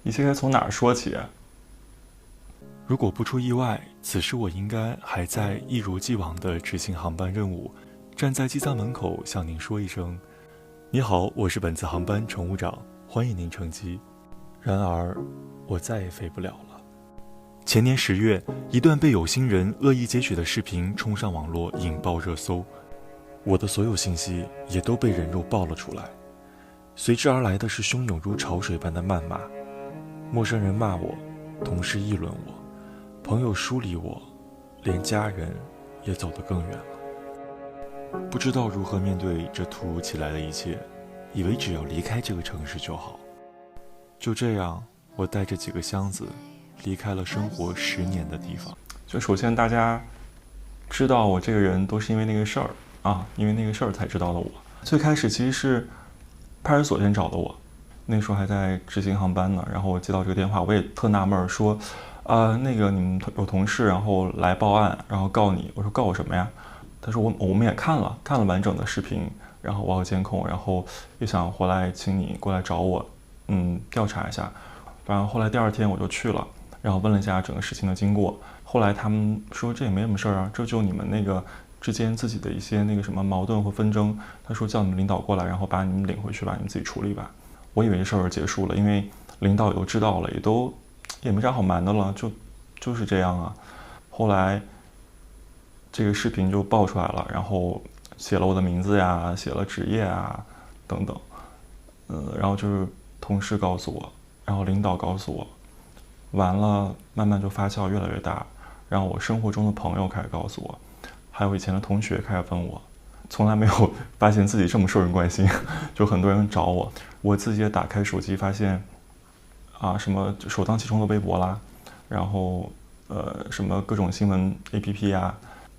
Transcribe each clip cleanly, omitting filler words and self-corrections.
一切该从哪儿说起？如果不出意外，此时我应该还在一如既往地执行航班任务，站在机舱门口向您说一声：“你好，我是本次航班乘务长，欢迎您乘机。”然而，我再也飞不了了。前年10月，一段被有心人恶意截取的视频冲上网络，引爆热搜，我的所有信息也都被人肉爆了出来。随之而来的是汹涌如潮水般的谩骂，陌生人骂我，同事议论我，朋友疏离我，连家人也走得更远了。不知道如何面对这突如其来的一切，以为只要离开这个城市就好。就这样，我带着几个箱子离开了生活10年的地方。就首先大家知道我这个人都是因为那个事儿啊，因为那个事儿才知道的我。最开始其实是派出所先找的我，那时候还在执行航班呢。然后我接到这个电话，我也特纳闷，说那个你们有同事然后来报案，然后告你。我说告我什么呀？他说我们也看了完整的视频，然后我有监控，然后也想回来请你过来找我，调查一下。反正后来第2天我就去了，然后问了一下整个事情的经过。后来他们说这也没什么事儿啊，这就你们那个之间自己的一些那个什么矛盾或纷争。他说叫你们领导过来，然后把你们领回去吧，你们自己处理吧。我以为这事儿结束了，因为领导也都知道了，也没啥好瞒的了，就是这样啊。后来这个视频就爆出来了，然后写了我的名字呀，写了职业啊等等，然后就是同事告诉我，然后领导告诉我，完了慢慢就发酵越来越大，然后我生活中的朋友开始告诉我，还有以前的同学开始问我，从来没有发现自己这么受人关心，就很多人找我，我自己也打开手机发现什么首当其冲的微博啦，然后什么各种新闻 APP 呀，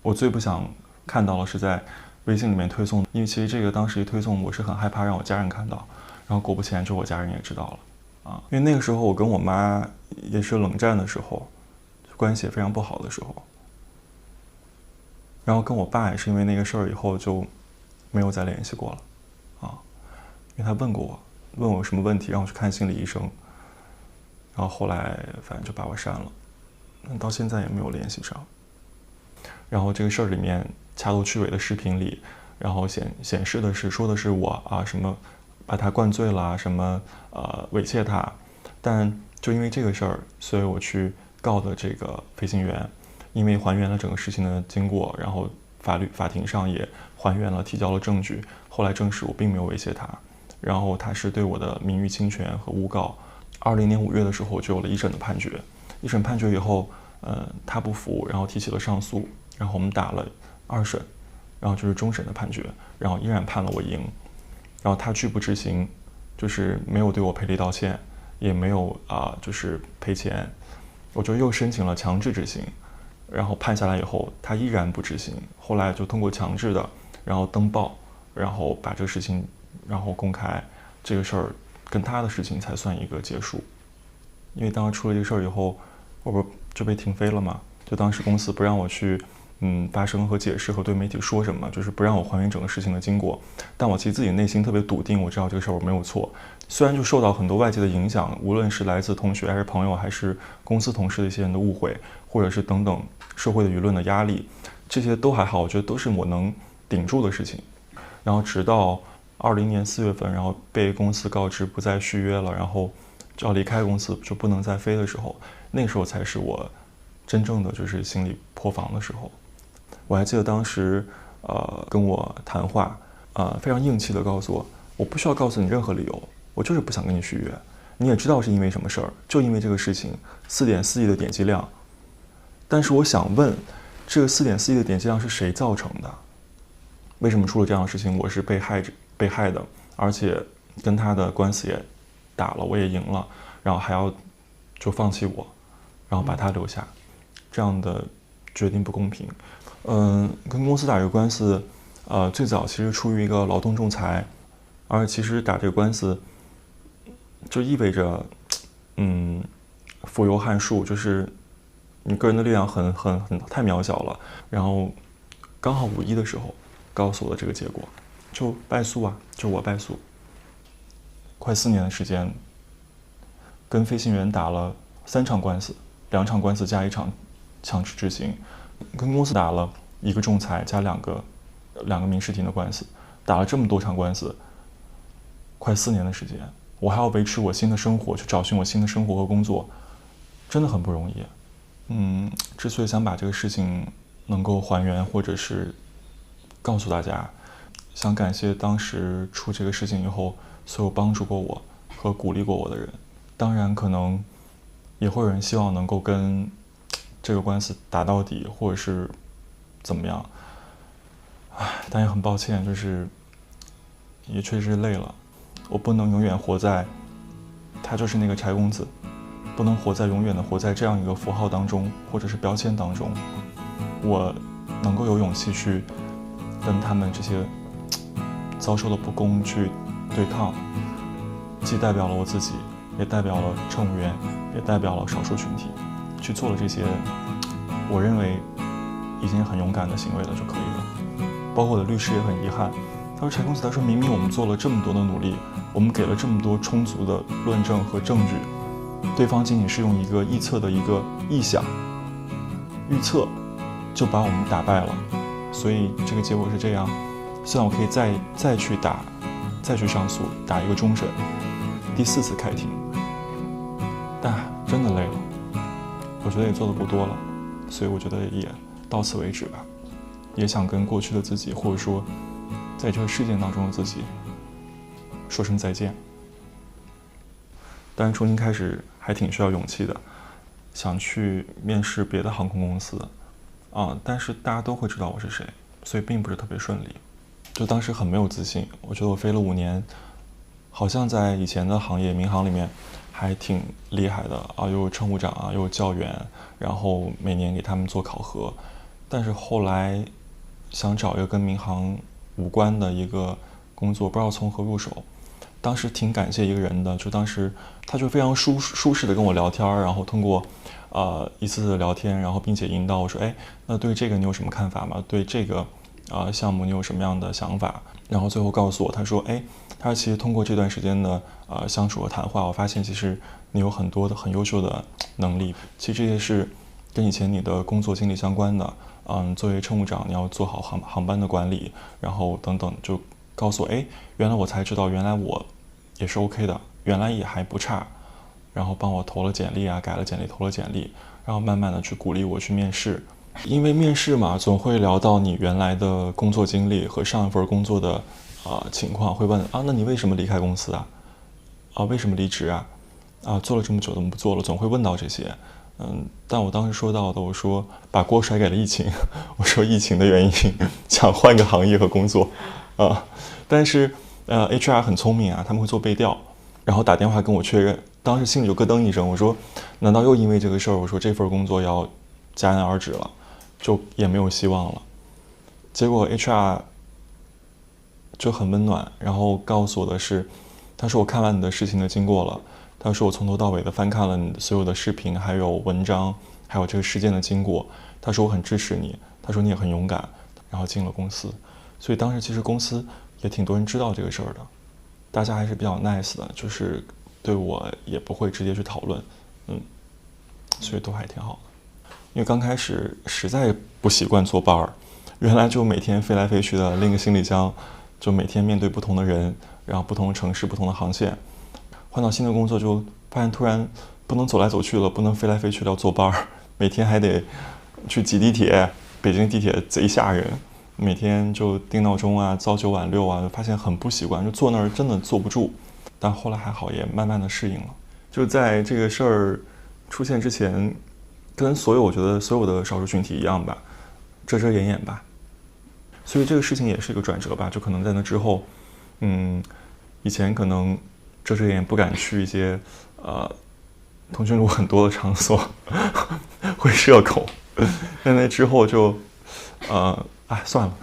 我最不想看到了是在微信里面推送，因为其实这个当时一推送我是很害怕让我家人看到，然后果不其然就我家人也知道了因为那个时候我跟我妈也是冷战的时候，关系也非常不好的时候，然后跟我爸也是因为那个事儿以后就没有再联系过了因为他问过我，问我有什么问题让我去看心理医生，然后后来反正就把我删了，到现在也没有联系上。然后这个事儿里面掐头去尾的视频里，然后显示的是说的是我什么把他灌醉了什么猥亵他，但就因为这个事儿，所以我去告的这个飞行员，因为还原了整个事情的经过，然后法庭上也还原了提交了证据，后来证实我并没有猥亵他，然后他是对我的名誉侵权和诬告。2020年5月的时候就有了一审的判决，一审判决以后他不服，然后提起了上诉，然后我们打了2审，然后就是终审的判决，然后依然判了我赢，然后他拒不执行，就是没有对我赔礼道歉，也没有就是赔钱，我就又申请了强制执行，然后判下来以后他依然不执行，后来就通过强制的，然后登报，然后把这个事情然后公开，这个事儿跟他的事情才算一个结束。因为当时出了这个事儿以后，我不就被停飞了嘛，就当时公司不让我去发声和解释和对媒体说什么，就是不让我还原整个事情的经过。但我其实自己内心特别笃定，我知道这个事儿我没有错。虽然就受到很多外界的影响，无论是来自同学还是朋友，还是公司同事的一些人的误会，或者是等等社会的舆论的压力，这些都还好，我觉得都是我能顶住的事情。然后直到2020年4月份，然后被公司告知不再续约了，然后就要离开公司，就不能再飞的时候，那个时候才是我真正的就是心理破防的时候。我还记得当时跟我谈话非常硬气的告诉我不需要告诉你任何理由，我就是不想跟你续约，你也知道是因为什么事儿，就因为这个事情4.4亿的点击量。但是我想问，这个4.4亿的点击量是谁造成的？为什么出了这样的事情我是被害的，而且跟他的官司也打了，我也赢了，然后还要就放弃我，然后把他留下，这样的决定不公平。跟公司打这个官司最早其实出于一个劳动仲裁，而其实打这个官司就意味着蜉蝣撼树，就是你个人的力量太渺小了，然后刚好5·1的时候告诉我的这个结果，就败诉就我败诉，快4年的时间，跟飞行员打了3场官司，2场官司加1场强制执行，跟公司打了1个仲裁加2个民事庭的官司，打了这么多场官司，快4年的时间，我还要维持我新的生活，去找寻我新的生活和工作，真的很不容易。之所以想把这个事情能够还原，或者是告诉大家，想感谢当时出这个事情以后所有帮助过我和鼓励过我的人。当然可能也会有人希望能够跟这个官司打到底，或者是怎么样，但也很抱歉，就是也确实累了。我不能永远活在他就是那个柴公子，不能永远的活在这样一个符号当中，或者是标签当中。我能够有勇气去跟他们这些遭受的不公去对抗，既代表了我自己，也代表了乘务员，也代表了少数群体，去做了这些我认为已经很勇敢的行为了就可以了。包括我的律师也很遗憾，他说柴公子，他说明明我们做了这么多的努力，我们给了这么多充足的论证和证据，对方仅仅是用一个臆测的一个臆想预测就把我们打败了，所以这个结果是这样。虽然我可以再去上诉，打一个终审，第4次开庭，但真的累了，我觉得也做的不多了，所以我觉得也到此为止吧。也想跟过去的自己，或者说在这个事件当中的自己说声再见。当然重新开始还挺需要勇气的，想去面试别的航空公司但是大家都会知道我是谁，所以并不是特别顺利。就当时很没有自信，我觉得我飞了5年，好像在以前的行业民航里面还挺厉害的又有乘务长又有教员，然后每年给他们做考核。但是后来想找一个跟民航无关的一个工作，不知道从何入手。当时挺感谢一个人的，就当时他就非常舒适的跟我聊天，然后通过一次次的聊天，然后并且引导我说，那对这个你有什么看法吗？对这个项目你有什么样的想法？然后最后告诉我，他说他其实通过这段时间的相处和谈话，我发现其实你有很多的很优秀的能力，其实这些是跟以前你的工作经历相关的。作为乘务长，你要做好航班的管理，然后等等，就告诉我，原来我才知道，原来我也是 OK 的，原来也还不差。然后帮我投了简历改了简历，投了简历，然后慢慢的去鼓励我去面试。因为面试嘛，总会聊到你原来的工作经历和上一份工作的情况，会问那你为什么离开公司为什么离职做了这么久怎么不做了？总会问到这些。但我当时说到的，我说把锅甩给了疫情，我说疫情的原因想换个行业和工作但是HR 很聪明他们会做背调，然后打电话跟我确认。当时心里就咯噔一声，我说难道又因为这个事儿，我说这份工作要戛然而止了，就也没有希望了。结果 HR 就很温暖，然后告诉我的是，他说我看完你的事情的经过了，他说我从头到尾的翻看了你所有的视频还有文章还有这个事件的经过，他说我很支持你，他说你也很勇敢，然后进了公司。所以当时其实公司也挺多人知道这个事儿的，大家还是比较 nice 的，就是对我也不会直接去讨论所以都还挺好的。因为刚开始实在不习惯坐班儿，原来就每天飞来飞去的拎个行李箱，就每天面对不同的人，然后不同的城市不同的航线。换到新的工作就发现突然不能走来走去了，不能飞来飞去，要坐班儿，每天还得去挤地铁，北京地铁贼吓人，每天就定闹钟早9晚6发现很不习惯，就坐那儿真的坐不住。但后来还好，也慢慢的适应了。就在这个事儿出现之前，跟我觉得所有的少数群体一样吧，遮遮掩掩吧。所以这个事情也是一个转折吧，就可能在那之后，以前可能遮遮掩掩不敢去一些通讯录很多的场所，会社恐。但那之后就算了，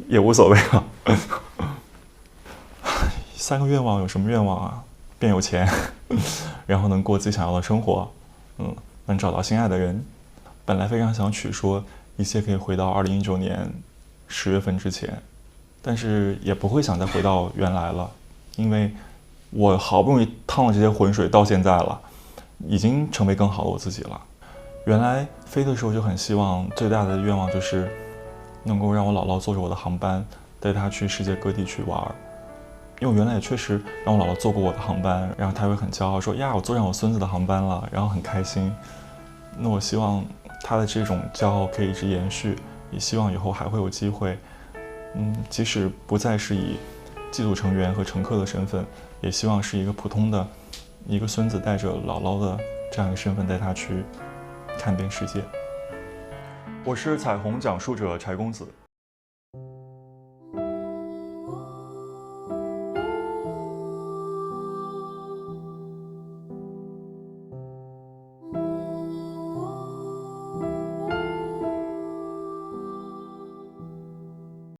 也无所谓了。3个愿望有什么愿望变有钱，然后能过自己想要的生活，能找到心爱的人。本来非常想取说一切可以回到2019年10月份之前，但是也不会想再回到原来了，因为我好不容易趟了这些浑水到现在了，已经成为更好的我自己了。原来飞的时候就很希望，最大的愿望就是能够让我姥姥坐着我的航班，带她去世界各地去玩。因为我原来也确实让我姥姥坐过我的航班，然后她会很骄傲说呀，我坐上我孙子的航班了，然后很开心。那我希望她的这种骄傲可以一直延续，也希望以后还会有机会，即使不再是以机组成员和乘客的身份，也希望是一个普通的一个孙子带着姥姥的这样一个身份带她去看遍世界。我是彩虹讲述者柴公子。